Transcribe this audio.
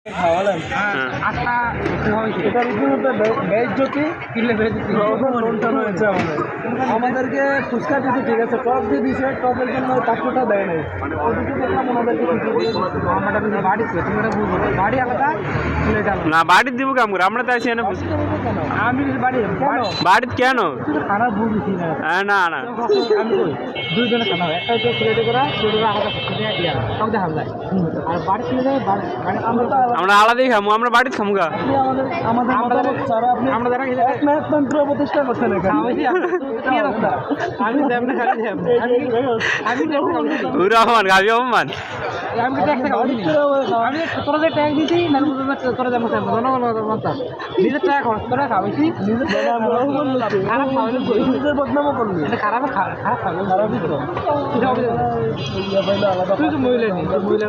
খাওয়ালেন এটা রীতিমতো বেইজ্জতি লন্ঠন হয়েছে আমাদেরকে ফুচকা দিয়েছে, ঠিক আছে, টপ দিয়ে দিয়েছে, টপের জন্য পাঁচশোটা দেয় নাই। ওদিকে দেখলাম ওনাদেরকে বাড়ি আলাদা না বাড়ির দিব কাম করে আমরা তো আছি না আমি বাড়ি কেন বাড়ির কেন খারাপ বুঝেছি না না না আমি কই দুইজনে খানা হয়, একটা হচ্ছে সিলেটে করা দুটোরা আলাদা কাউ দেখা যায়। আর বাড়ি চলে যায় আমরা আলাদাই খামু, আমরা বাড়িতে খামু গা। আমাদের ছাড়া আপনি আমরা যারা একমাত্র প্রতিষ্ঠা করছেন এখানে আমি রহমান গাবি অপমান আমি তোরা যে ট্যাগ দিছি না তোরা যেমন নিজের টাকা খরচ করে খাওয়াইছি নিজের বদনামও করলি খারাপ খারাপ খারাপই তো তুই তো মহিলা নেই মহিলা